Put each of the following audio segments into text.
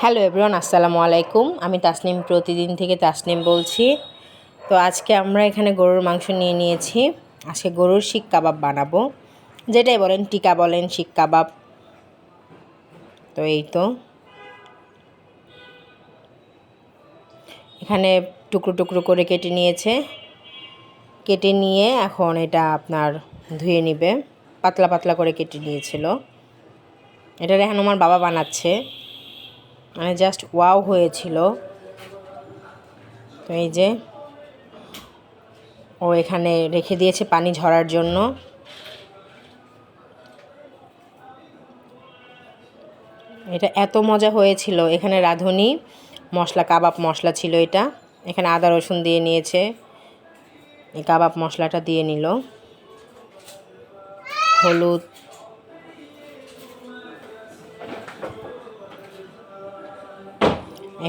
Hello everyone, আসসালামু আলাইকুম। আমি তাসনিম, প্রতিদিন থেকে তাসনিম বলছি। তো আজকে আমরা এখানে গরুর মাংস নিয়ে নিয়েছি। আজকে গরুর শিক কাবাব বানাবো, যেটাই বলেন, টিকা বলেন, শিক কাবাব। তো এই তো এখানে টুকরো টুকরো করে কেটে নিয়েছে। কেটে নিয়ে এখন এটা আপনার ধুয়ে নিবে। পাতলা পাতলা করে কেটে নিয়েছিল। এটা এখন আমার বাবা বানাচ্ছে, মানে জাস্ট ওয়াও হয়েছিল। তো এই যে ও এখানে রেখে দিয়েছে পানি ঝরার জন্য। এটা এত মজা হয়েছিল। এখানে রাঁধুনি মশলা, কাবাব মশলা ছিল এটা। এখানে আদা রসুন দিয়ে নিয়েছে, এই কাবাব মশলাটা দিয়ে নিল, হলুদ,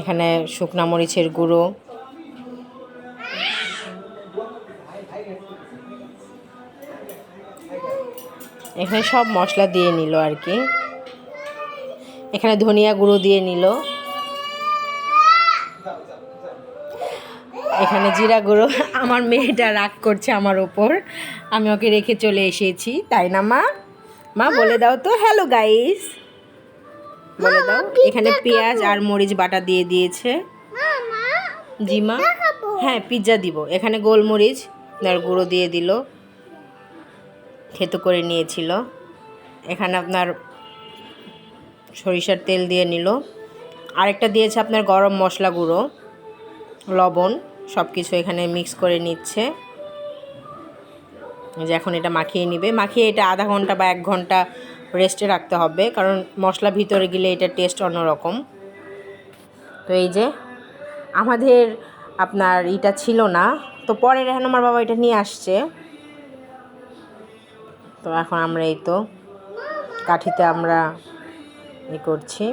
এখানে শুকনা মরিচের গুঁড়ো, এখানে সব মশলা দিয়ে নিল আর কি। এখানে ধনিয়া গুঁড়ো দিয়ে নিল, এখানে জিরা গুঁড়ো। আমার মেয়েটা রাগ করছে আমার ওপর, আমি ওকে রেখে চলে এসেছি, তাই না মা? মা বলে দাও তো হ্যালো গাইস, বলে দাও। এখানে পেঁয়াজ আর মরিচ বাটা দিয়ে দিয়েছে। জি মা, হ্যাঁ পিৎজা দিব। এখানে গোলমরিচ আপনার গুঁড়ো দিয়ে দিল, থেতো করে নিয়েছিল। এখানে আপনার সরিষার তেল দিয়ে নিল। আরেকটা দিয়েছে আপনার গরম মশলা গুঁড়ো, লবণ, সব কিছু এখানে মিক্স করে নিচ্ছে। যে এখন এটা মাখিয়ে নিবে। মাখিয়ে এটা আধা ঘন্টা বা 1 ঘন্টা রেস্টে রাখতে হবে, কারণ মশলা ভিতরে গেলে এটা টেস্ট অন্যরকম। তো এই যে আমাদের আপনার এটা ছিল না, তো পরে এখন আমার বাবা এটা নিয়ে আসছে। তো এখন আমরা এই তো কাঠিতে আমরা করছি।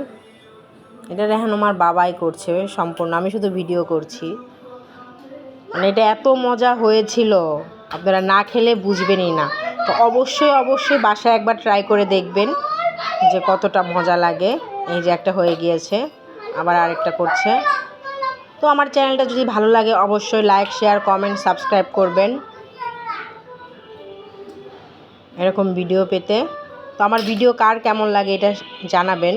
এটা এখন আমার বাবাই করছে সম্পূর্ণ, আমি শুধু ভিডিও করছি। মানে এটা এত মজা হয়েছিল, আপনারা না খেলে বুঝবেনই না। তো অবশ্যই অবশ্যই বাসায় একবার ট্রাই করে দেখবেন যে কতটা মজা লাগে। এই যে একটা হয়ে গিয়েছে, আবার আরেকটা করছে। তো আমার চ্যানেলটা যদি ভালো লাগে অবশ্যই লাইক, শেয়ার, কমেন্ট, সাবস্ক্রাইব করবেন এরকম ভিডিও পেতে। তো আমার ভিডিও কার কেমন লাগে এটা জানাবেন।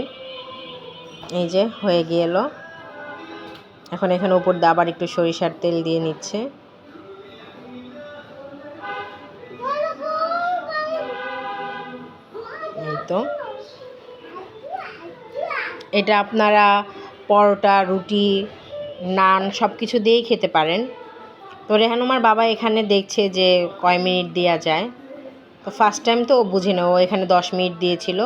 এই যে হয়ে গেল। এখন এখানে উপর দিয়ে আবার একটু সরিষার তেল দিয়ে নিচ্ছে। এই তো এটা আপনারা পরোটা, রুটি, নান সব কিছু দিয়েই খেতে পারেন। তো রেহানুমার বাবা এখানে দেখছে যে কয় মিনিট দেওয়া যায়। তো ফার্স্ট টাইম তো ও বুঝে না, ও এখানে 10 মিনিট দিয়েছিল,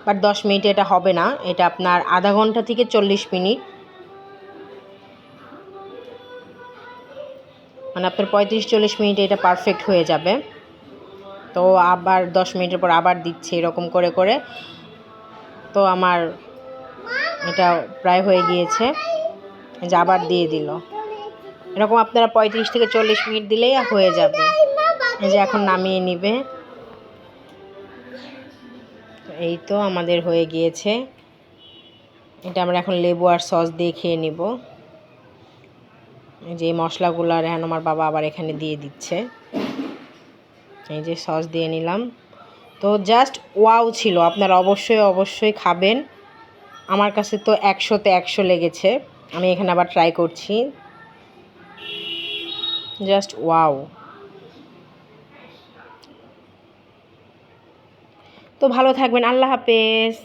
বাট 10 মিনিটে এটা হবে না। এটা আপনার আধা ঘন্টা থেকে 40 মিনিট, মানে আপনার 35-40 মিনিটে এটা পারফেক্ট হয়ে যাবে। তো আবার 10 মিনিটের পর আবার দিচ্ছে, এরকম করে করে। তো আমার এটা প্রায় হয়ে গিয়েছে, যে আবার দিয়ে দিল। এরকম আপনারা 35 থেকে 40 মিনিট দিলেই হয়ে যাবে। এই যে এখন নামিয়ে নিবে। এই তো আমাদের হয়ে গিয়েছে। এটা আমরা এখন লেবু আর সস দিয়ে খেয়ে নিব। এই যে মশলাগুলো এখন আমার বাবা আবার এখানে দিয়ে দিচ্ছে। এই যে সস দিয়ে নিলাম। তো জাস্ট ওয়াও ছিল, আপনারা অবশ্যই অবশ্যই খাবেন। আমার কাছে তো 100-তে 100 লেগেছে। আমি এখানে আবার ট্রাই করছি, জাস্ট ওয়াও। তো ভালো থাকবেন, আল্লাহ হাফেজ।